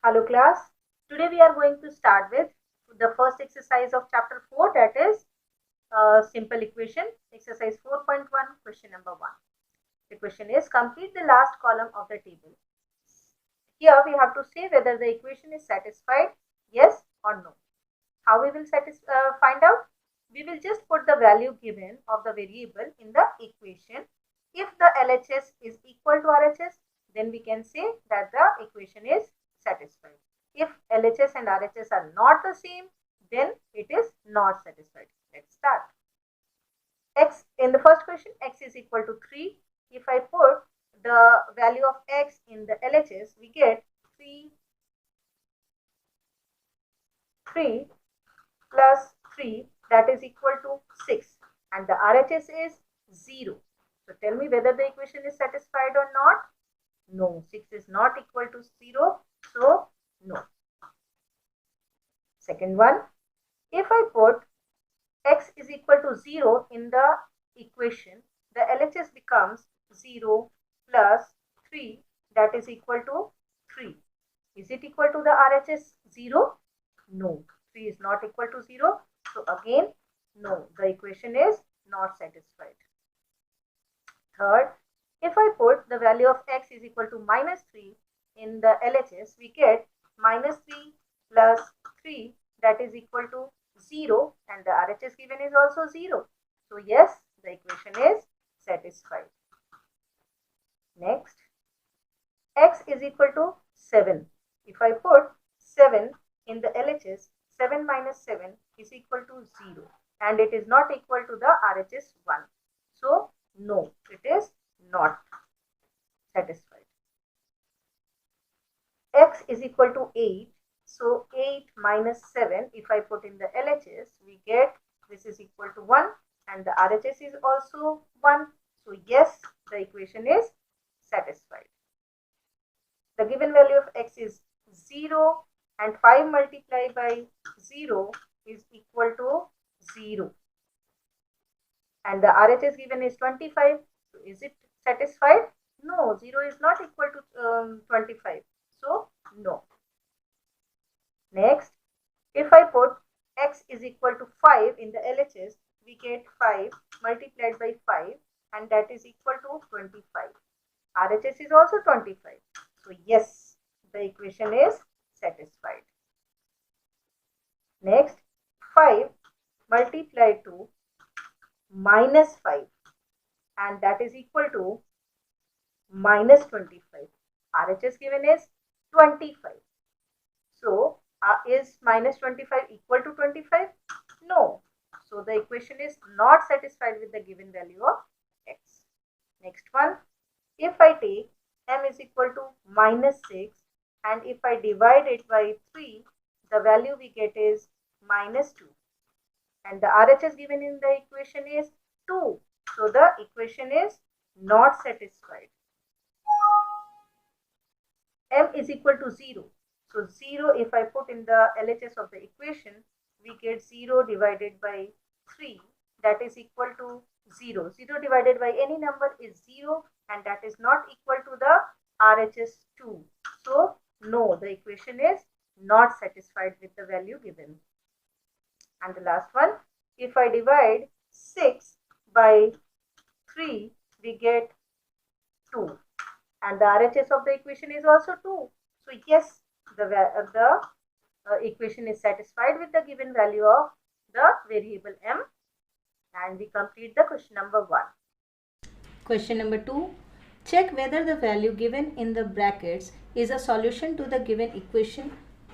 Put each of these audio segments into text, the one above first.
Hello class, today we are going to start with the first exercise of chapter 4, that is simple equation, exercise 4.1, question number 1. The question is, complete the last column of the table. Here we have to say whether the equation is satisfied, yes or no. How we will find out? We will just put the value given of the variable in the equation. If the LHS is equal to RHS, then we can say that the equation is satisfied. If LHS and RHS are not the same, then it is not satisfied. Let's start. X in the first question, x is equal to 3. If I put the value of x in the LHS, we get 3 plus 3, that is equal to 6, and the RHS is 0. So tell me whether the equation is satisfied or not. No, 6 is not equal to 0, so no. Second one, if I put x is equal to 0 in the equation, the LHS becomes 0 plus 3, that is equal to 3. Is it equal to the RHS 0? No, 3 is not equal to 0. So again, no, the equation is not satisfied. Third, if I put the value of x is equal to minus 3 in the LHS, we get minus 3 plus 3, that is equal to 0, and the RHS given is also 0. So yes, the equation is satisfied. Next, x is equal to 7. If I put 7 in the LHS, 7 minus 7 is equal to 0, and it is not equal to the RHS 1. So no, it is not satisfied. X is equal to 8. So 8 minus 7, if I put in the LHS, we get this is equal to 1, and the RHS is also 1. So yes, the equation is satisfied. The given value of x is 0, and 5 multiplied by 0 is equal to 0. And the RHS given is 25. So is it satisfied? No, 0 is not equal to 25. So no. Next, if I put x is equal to 5 in the LHS, we get 5 multiplied by 5, and that is equal to 25. RHS is also 25. So yes, the equation is satisfied. Next, 5 multiplied to minus 5, and that is equal to minus 25. RHS given is 25. So is minus 25 equal to 25? No. So the equation is not satisfied with the given value of x. Next one, if I take m is equal to minus 6, and if I divide it by 3, the value we get is minus 2. And the RHS given in the equation is 2. So the equation is not satisfied. M is equal to 0. So 0, if I put in the LHS of the equation, we get 0 divided by 3, that is equal to 0. 0 divided by any number is 0, and that is not equal to the RHS 2. So no, the equation is not satisfied with the value given. And the last one, if I divide 6 by 3, we get 2. And the RHS of the equation is also 2. So yes, the equation is satisfied with the given value of the variable m, and we complete the question number 1. Question number 2. Check whether the value given in the brackets is a solution to the given equation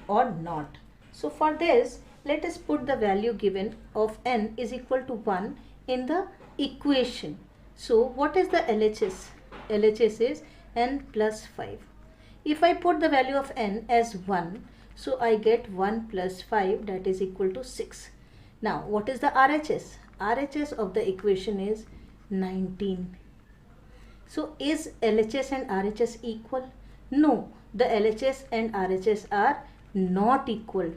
or not. So for this, let us put the value given of n is equal to 1 in the equation. So what is the LHS? LHS is n plus 5. If I put the value of n as 1, so I get 1 plus 5, that is equal to 6. Now what is the RHS? RHS of the equation is 19. So is LHS and RHS equal? No, the LHS and RHS are not equal.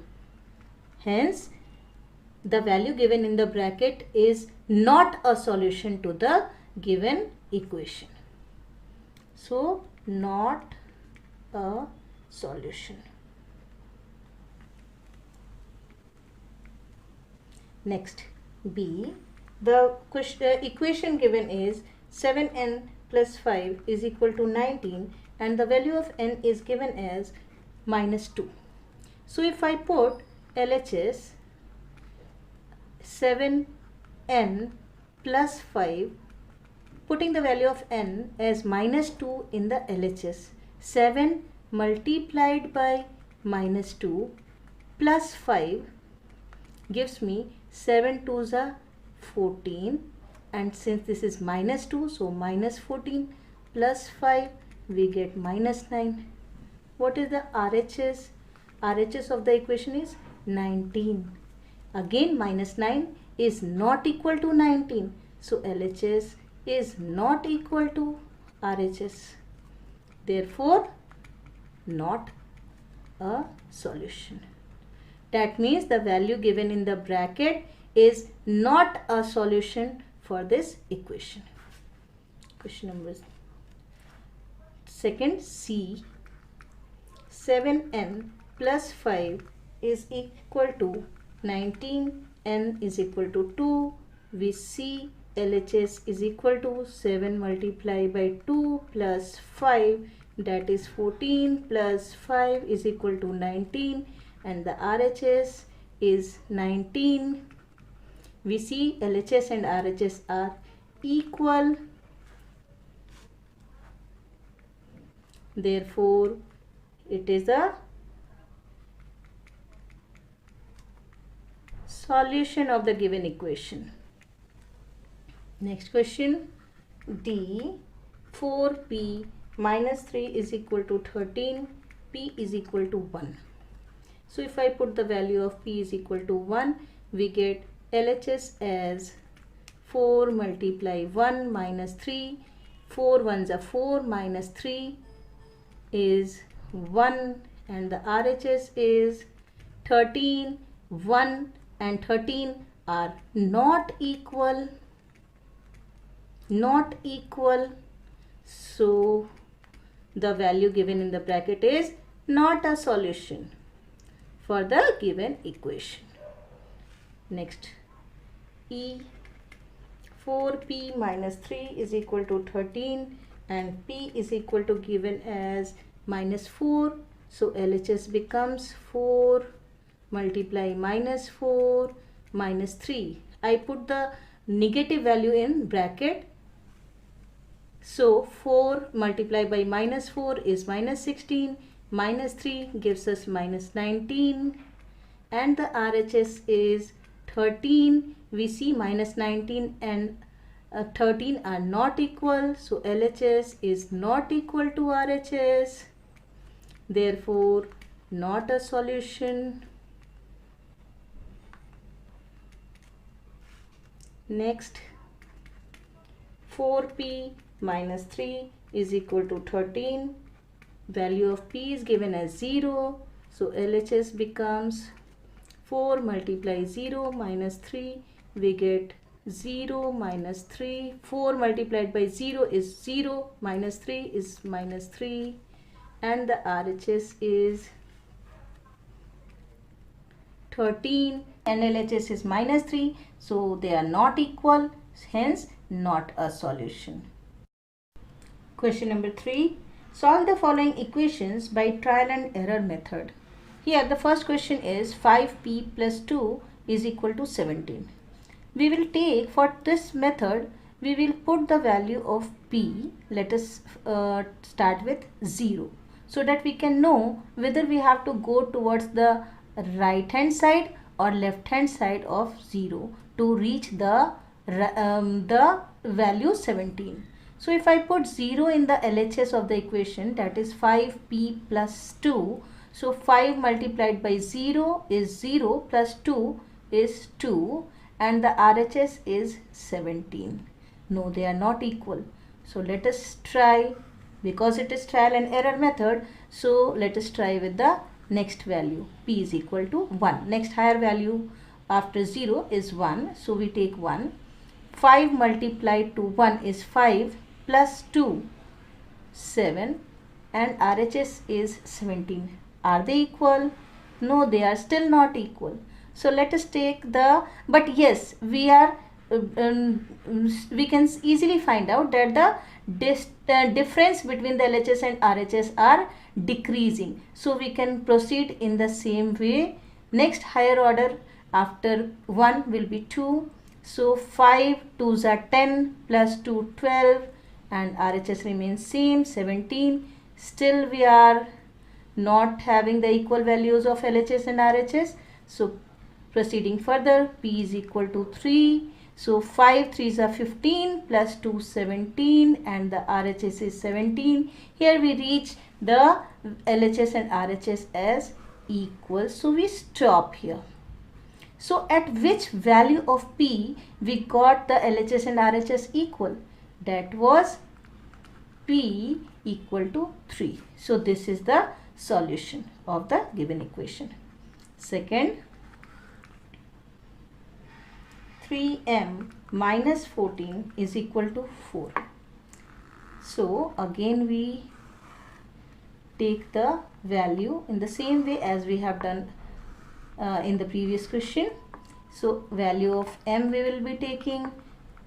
Hence, the value given in the bracket is not a solution to the given equation. So, not a solution. Next, B. The equation given is 7n plus 5 is equal to 19 and the value of n is given as minus 2. So if I put LHS 7n plus 5, putting the value of n as minus 2 in the LHS, 7 multiplied by minus 2 plus 5 gives me 7 2s are 14, and since this is minus 2, so minus 14 plus 5 we get minus 9. What is the RHS? RHS of the equation is 19. Again minus 9 is not equal to 19, so LHS is not equal to RHS. Therefore, not a solution. That means the value given in the bracket is not a solution for this equation. Question number second, C. 7n plus 5 is equal to 19, n is equal to 2. We see LHS is equal to 7 multiplied by 2 plus 5, that is 14 plus 5 is equal to 19, and the RHS is 19. We see LHS and RHS are equal. Therefore, it is a solution of the given equation. Next question, D. 4p minus 3 is equal to 13, p is equal to 1. So if I put the value of p is equal to 1, we get LHS as 4 multiply 1 minus 3. 4 1s are 4 minus 3 is 1, and the RHS is 13. 1 and 13 are not equal. Not equal. So the value given in the bracket is not a solution for the given equation. Next, E. 4p minus 3 is equal to 13 and p is equal to given as minus 4. So LHS becomes 4 multiply minus 4 minus 3. I put the negative value in bracket. So 4 multiplied by minus 4 is minus 16. Minus 3 gives us minus 19. And the RHS is 13. We see minus 19 and 13 are not equal. So LHS is not equal to RHS. Therefore, not a solution. Next, 4p minus 3 is equal to 13. Value of p is given as 0. So LHS becomes 4 multiply 0 minus 3. We get 0 minus 3. 4 multiplied by 0 is 0. Minus 3 is minus 3. And the RHS is 13 and LHS is minus 3. So they are not equal. Hence not a solution. Question number 3. Solve the following equations by trial and error method. Here the first question is 5p plus 2 is equal to 17. We will take, for this method, we will put the value of p. Let us start with 0, so that we can know whether we have to go towards the right hand side or left hand side of 0 to reach the value 17. So if I put 0 in the LHS of the equation, that is 5p plus 2. So 5 multiplied by 0 is 0 plus 2 is 2 and the RHS is 17. No, they are not equal. So let us try, because it is trial and error method. So let us try with the next value. P is equal to 1. Next higher value after 0 is 1. So we take 1. 5 multiplied to 1 is 5 plus 2, 7, and RHS is 17. Are they equal? No, they are still not equal. So let us take the, but yes, we are we can easily find out that the difference between the LHS and RHS are decreasing. So we can proceed in the same way. Next higher order after 1 will be 2. So 5 2s are 10 plus 2 12 and RHS remains same 17. Still we are not having the equal values of LHS and RHS. So proceeding further, P is equal to 3. So 5 3s are 15 plus 2 17 and the RHS is 17. Here we reach the LHS and RHS as equal. So we stop here. So at which value of P we got the LHS and RHS equal? That was P equal to 3. So this is the solution of the given equation. Second, 3m minus 14 is equal to 4. So again we take the value in the same way as we have done in the previous question. So value of m we will be taking,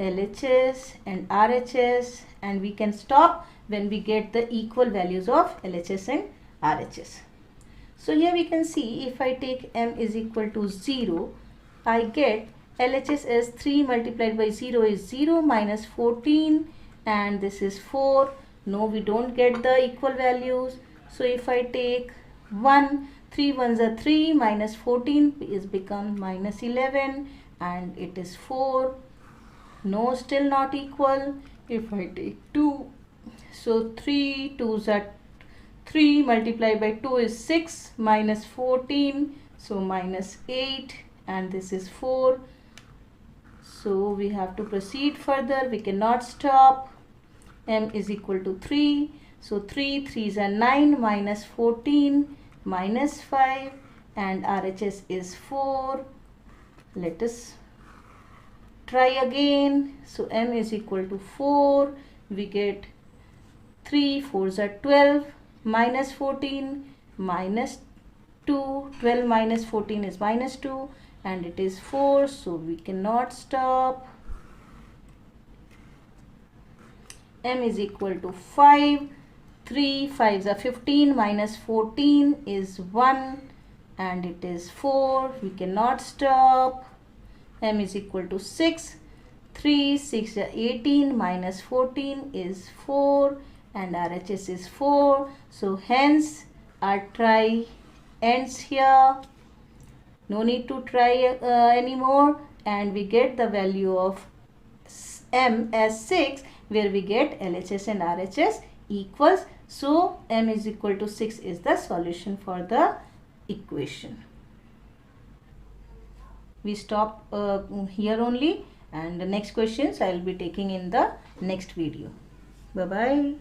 LHS and RHS, and we can stop when we get the equal values of LHS and RHS. So here we can see if I take m is equal to 0, I get LHS as 3 multiplied by 0 is 0 minus 14 and this is 4. No, we don't get the equal values. So if I take 1, 3 ones are 3 minus 14 is become minus 11 and it is 4. No, still not equal. If I take 2, so 3 2s are 3 multiplied by 2 is 6 minus 14, so minus 8 and this is 4. So we have to proceed further, we cannot stop. M is equal to 3, so 3 3s are 9 minus 14 minus 5 and RHS is 4. Let us try again. So M is equal to 4, we get 3 4s are 12 minus 14 minus 2, 12 minus 14 is minus 2 and it is 4, so we cannot stop. M is equal to 5, 3 5s are 15 minus 14 is 1 and it is 4, we cannot stop. M is equal to 6, 3 6 are 18 minus 14 is 4 and RHS is 4. So hence our try ends here. No need to try anymore, and we get the value of M as 6 where we get LHS and RHS equals. So M is equal to 6 is the solution for the equation. We stop here only, and the next questions I will be taking in the next video. Bye bye.